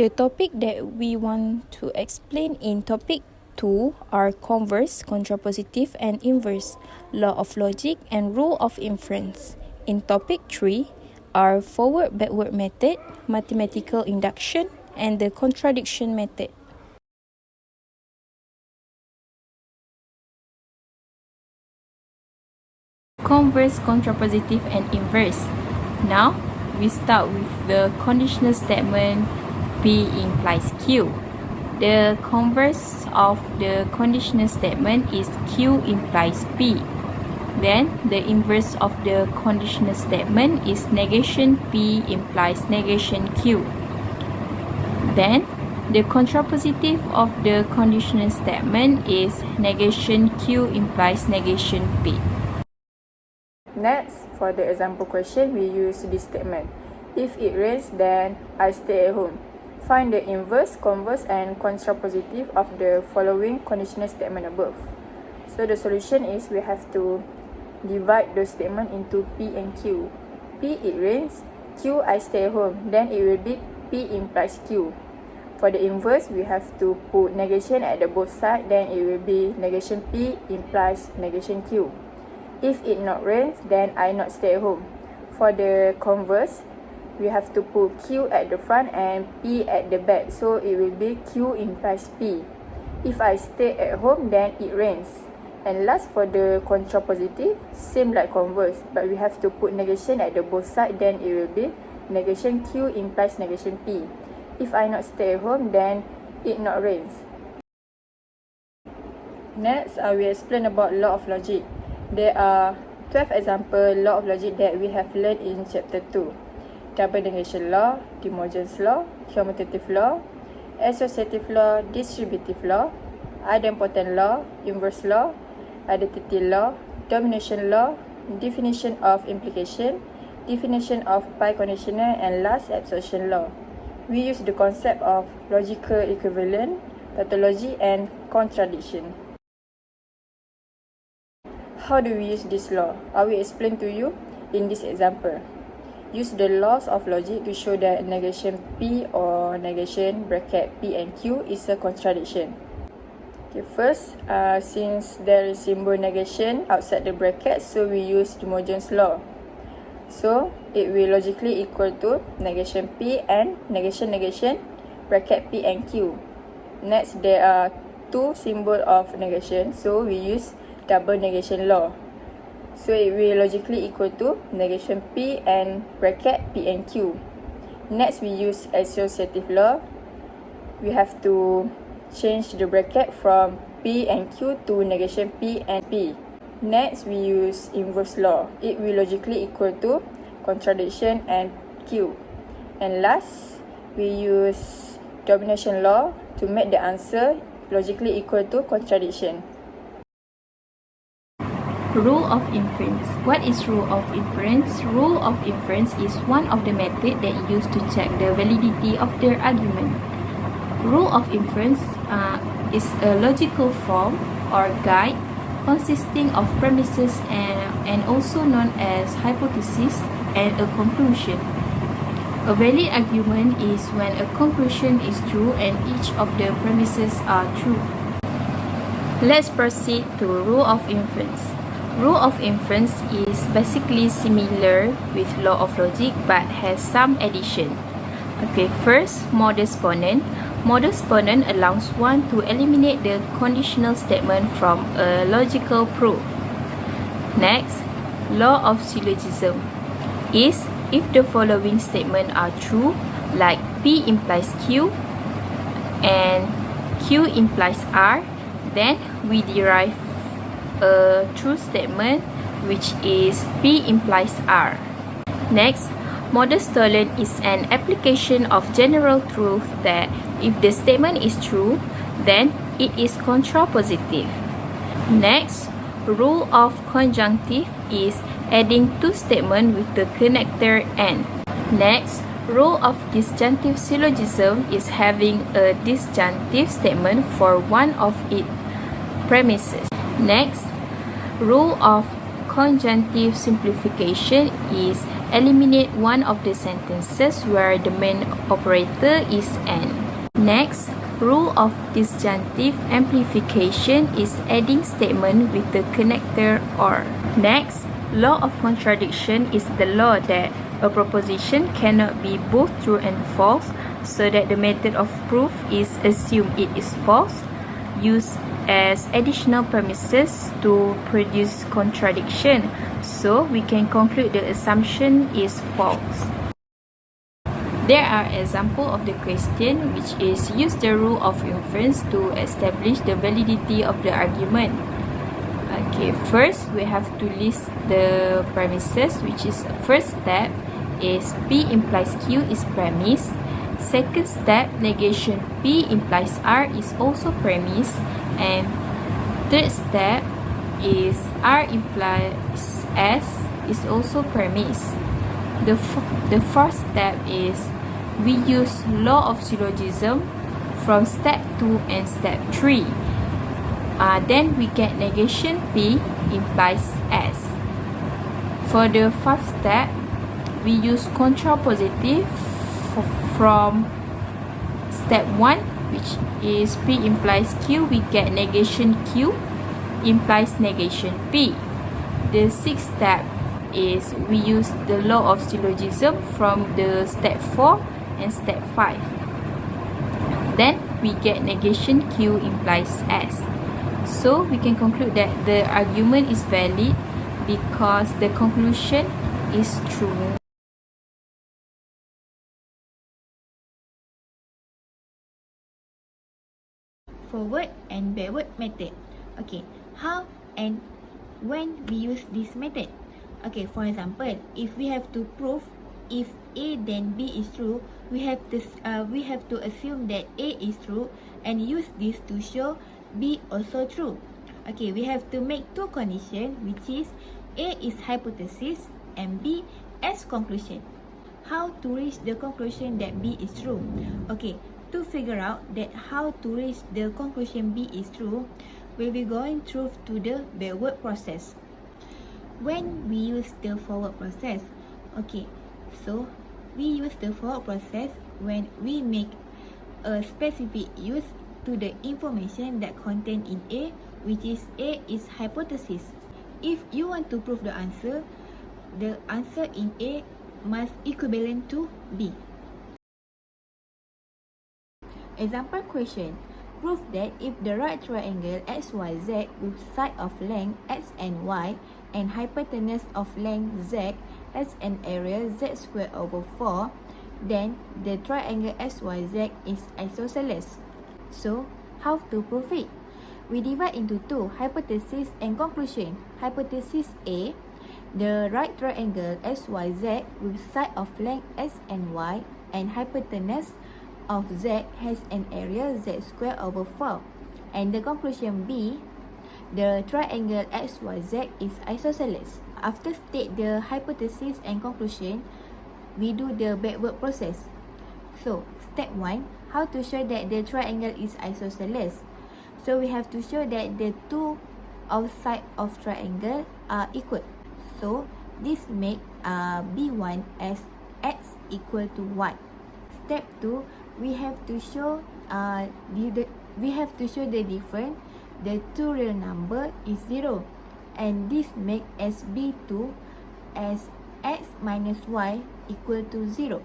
The topic that we want to explain in topic 2 are converse, contrapositive, and inverse, law of logic, and rule of inference. In topic 3 are forward-backward method, mathematical induction, and the contradiction method. Converse, contrapositive, and inverse. Now, we start with the conditional statement P implies Q. The converse of the conditional statement is Q implies P. Then, the inverse of the conditional statement is negation P implies negation Q. Then, the contrapositive of the conditional statement is negation Q implies negation P. Next, for the example question, we use this statement. If it rains, then I stay at home. Find the inverse, converse, and contrapositive of the following conditional statement above. So the solution is we have to divide those statements into P and Q. P, it rains. Q, I stay at home. Then it will be P implies Q. For the inverse, we have to put negation at the both sides. Then it will be negation P implies negation Q. If it not rains, then I not stay at home. For the converse, we have to put Q at the front and P at the back. So it will be Q implies P. If I stay at home, then it rains. And last, for the contrapositive, same like converse, but we have to put negation at the both sides. Then it will be negation Q implies negation P. If I not stay at home, then it not rains. Next, I will explain about law of logic. There are 12 example law of logic that we have learned in chapter 2. Double negation law, Divergence law, commutative law, associative law, distributive law, idempotent law, inverse law, identity law, domination law, definition of implication, definition of biconditional, and last, absorption law. We use the concept of logical equivalent, tautology, and contradiction. How do we use this law? I will explain to you in this example. Use the laws of logic to show that negation P or negation bracket P and Q is a contradiction. Okay, first, since there is symbol negation outside the bracket, so we use Divergence law. So, it will logically equal to negation P and negation bracket P and Q. Next, there are two symbols of negation, so we use double negation law. So it will logically equal to negation P and bracket P and Q. Next, we use associative law. We have to change the bracket from P and Q to negation P and P. Next, we use inverse law. It will logically equal to contradiction and Q. And last, we use domination law to make the answer logically equal to contradiction. Rule of inference. What is rule of inference? Rule of inference is one of the methods that used to check the validity of their argument. Rule of inference is a logical form or guide consisting of premises and also known as hypothesis and a conclusion. A valid argument is when a conclusion is true and each of the premises are true. Let's proceed to rule of inference. Rule of inference is basically similar with law of logic but has some addition. Okay, first, modus ponens. Modus ponens allows one to eliminate the conditional statement from a logical proof. Next, law of syllogism is if the following statements are true, like P implies Q and Q implies R, then we derive a true statement which is P implies R. Next, modus tollens is an application of general truth that if the statement is true, then it is contrapositive. Next, rule of conjunctive is adding two statements with the connector and. Next, rule of disjunctive syllogism is having a disjunctive statement for one of its premises. Next, rule of conjunctive simplification is eliminate one of the sentences where the main operator is and. Next, rule of disjunctive amplification is adding statement with the connector or. Next, law of contradiction is the law that a proposition cannot be both true and false, so that the method of proof is assume it is false, used as additional premises to produce contradiction, so we can conclude the assumption is false. There are examples of the question which is use the rule of inference to establish the validity of the argument. Okay, first we have to list the premises, which is first step is P implies Q is premise. Second step, negation P implies R is also premise. And third step is R implies S is also premise. The first step is we use law of syllogism from step 2 and step 3. Then we get negation P implies S. For the fourth step, we use contrapositive from step 1, which is P implies Q. We get negation Q implies negation P. The sixth step is we use the law of syllogism from the step 4 and step 5. Then we get negation Q implies S. So we can conclude that the argument is valid because the conclusion is true. Forward and backward method. Okay, how and when we use this method? Okay, for example, if we have to prove if A then B is true, we have to assume that A is true and use this to show B also true. Okay, we have to make two conditions, which is A is hypothesis and B as conclusion. How to reach the conclusion that B is true? Okay, to figure out that how to reach the conclusion B is true, we'll be going through to the backward process. When we use the forward process, okay, so we use the forward process when we make a specific use to the information that contained in A, which is A is hypothesis. If you want to prove the answer in A must equivalent to B. Example question. Prove that if the right triangle XYZ with side of length x and y and hypotenuse of length z has an area z squared over 4, then the triangle XYZ is isosceles. So, how to prove it? We divide into two, hypothesis and conclusion. Hypothesis A, the right triangle XYZ with side of length x and y and hypotenuse of z has an area z squared over 4. And the conclusion B, the triangle XYZ is isosceles. After state the hypothesis and conclusion, we do the backward process. So, step 1, how to show that the triangle is isosceles? So, we have to show that the two outside of triangle are equal. So, this make B1 as x equal to 1. Step 2, we have to show the difference. The two real number is 0, and this make SB2 as x minus y equal to 0.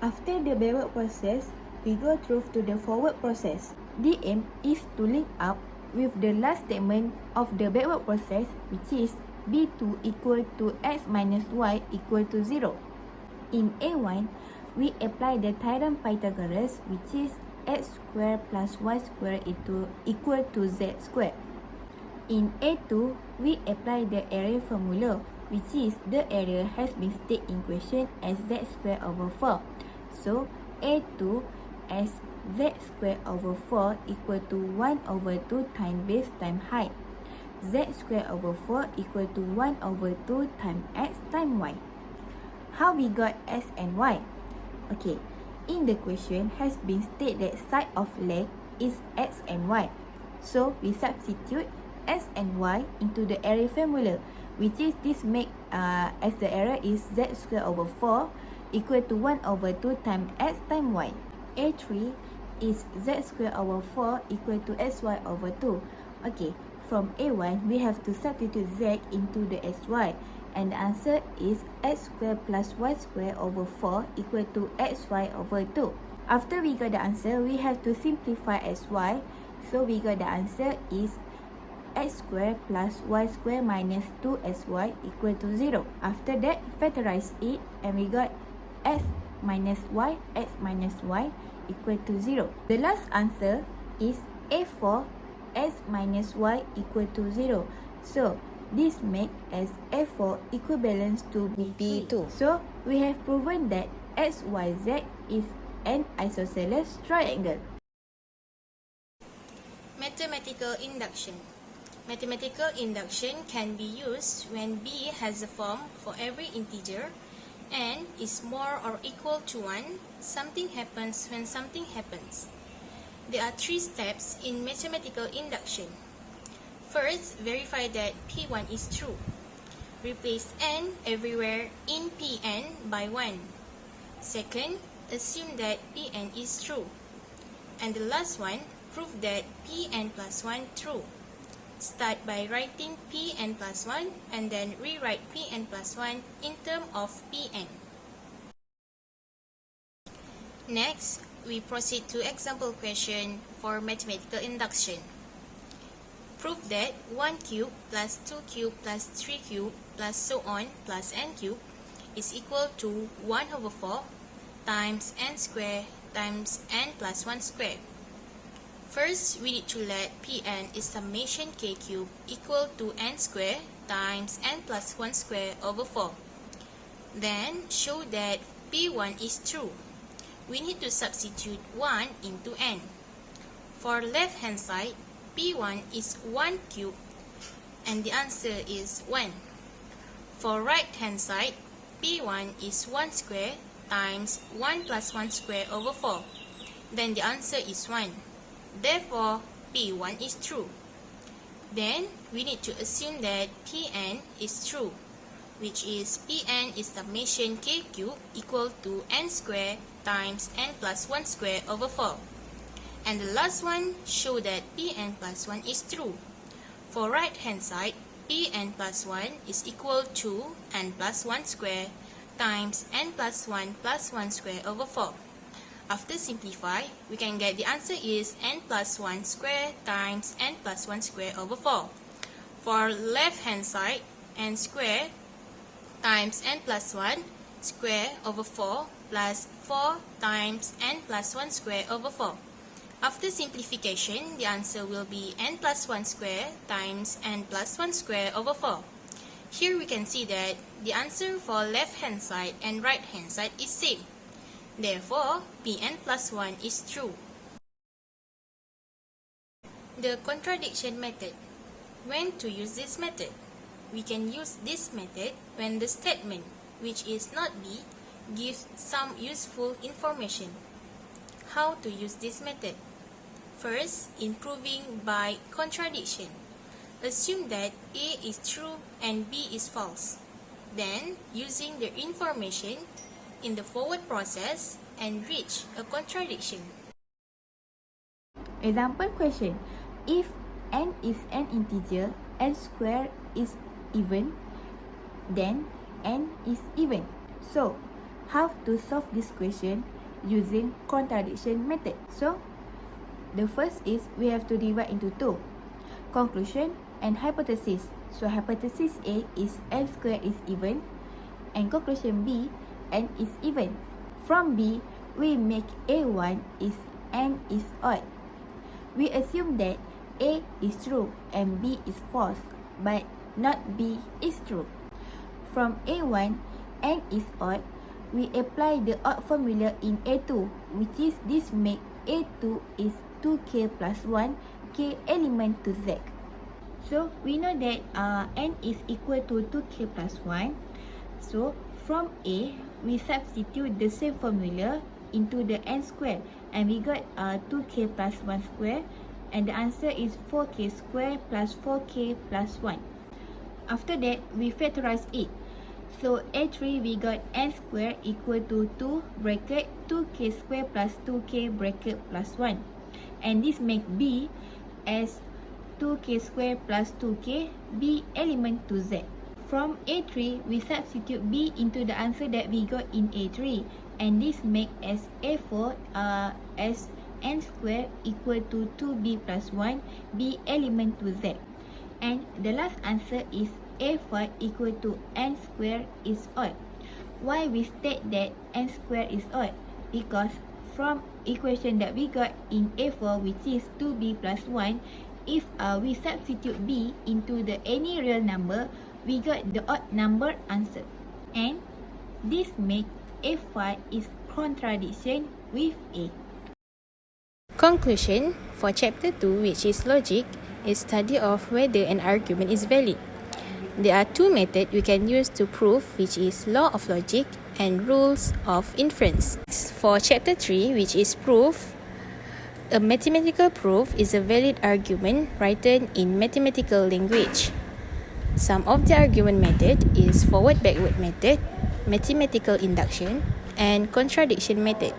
After the backward process, we go through to the forward process. The aim is to link up with the last statement of the backward process, which is B2 equal to x minus y equal to 0. In A1, we apply the theorem Pythagoras, which is x squared plus y squared equal to z squared. In A2, we apply the area formula, which is the area has been stated in question as z squared over 4. So, A2 as z squared over 4 equal to 1 over 2 times base times height. Z squared over 4 equal to 1 over 2 times x times y. How we got x and y? Okay, in the question has been stated that side of length is x and y. So, we substitute x and y into the area formula, which is this make as the area is z squared over 4 equal to 1 over 2 times x times y. A3, is z square over 4 equal to sy over 2. Okay, from A1, we have to substitute z into the sy. And the answer is x square plus y square over 4 equal to xy over 2. After we got the answer, we have to simplify sy. So we got the answer is x square plus y square minus 2xy equal to 0. After that, factorize it and we got x minus y equal to 0. The last answer is A4 x minus y equal to 0. So this makes as A4 equivalent to B2. So we have proven that XYZ is an isosceles triangle. Mathematical induction. Mathematical induction can be used when B has a form for every integer and is more or equal to 1. Something happens when something happens. There are 3 steps in mathematical induction. First, verify that P1 is true. Replace n everywhere in Pn by 1. Second, assume that Pn is true. And the last one, prove that Pn plus 1 true. Start by writing Pn plus 1 and then rewrite Pn plus 1 in terms of Pn. Next, we proceed to example question for mathematical induction. Prove that 1 cube plus 2 cube plus 3 cube plus so on plus n cube is equal to 1 over 4 times n square times n plus 1 square. First, we need to let Pn is summation k cube equal to n square times n plus 1 square over 4. Then, show that P1 is true. We need to substitute 1 into n. For left hand side, P1 is 1 cube and the answer is 1. For right hand side, P1 is 1 square times 1 plus 1 square over 4. Then the answer is 1. Therefore, P1 is true. Then, we need to assume that Pn is true, which is Pn is summation k cube equal to n square times n plus 1 square over 4. And the last one, show that Pn plus 1 is true. For right hand side, Pn plus 1 is equal to n plus 1 square times n plus 1 square over 4. After simplify, we can get the answer is n plus 1 square times n plus 1 square over 4. For left hand side, n square times n plus 1 square over 4 plus 4 times n plus 1 square over 4. After simplification, the answer will be n plus 1 square times n plus 1 square over 4. Here we can see that the answer for left hand side and right hand side is same. Therefore, Pn plus 1 is true. The contradiction method. When to use this method? We can use this method when the statement, which is not B, gives some useful information. How to use this method? First, in proving by contradiction. Assume that A is true and B is false. Then, using the information in the forward process and reach a contradiction. Example question. If n is an integer, n square is even, then n is even. So, how to solve this question using contradiction method? So, the first is we have to divide into 2. Conclusion and hypothesis. So hypothesis A is n square is even and conclusion B, n is even. From B, we make A1 is n is odd. We assume that A is true and B is false, but not B is true. From A1, n is odd. We apply the odd formula in A2, which is this make A2 is 2k plus 1, k element to z. So, we know that n is equal to 2k plus 1. So, from A, we substitute the same formula into the n square. And we got 2k plus 1 square. And the answer is 4k square plus 4k plus 1. After that, we factorize it. So A3 we got n square equal to 2 bracket 2k square plus 2k bracket plus 1. And this make B as 2k square plus 2k be element to Z. From A3, we substitute B into the answer that we got in A3. And this make as A4 as n square equal to 2b plus 1 be element to Z. And the last answer is A5 equal to n square is odd. Why we state that n square is odd? Because from equation that we got in A4, which is 2b plus 1, if we substitute b into the any real number, we got the odd number answer. And this make A5 is contradiction with A. Conclusion for chapter 2, which is logic, is study of whether an argument is valid. There are two methods we can use to prove, which is law of logic and rules of inference. For chapter 3, which is proof, a mathematical proof is a valid argument written in mathematical language. Some of the argument method is forward-backward method, mathematical induction, and contradiction method.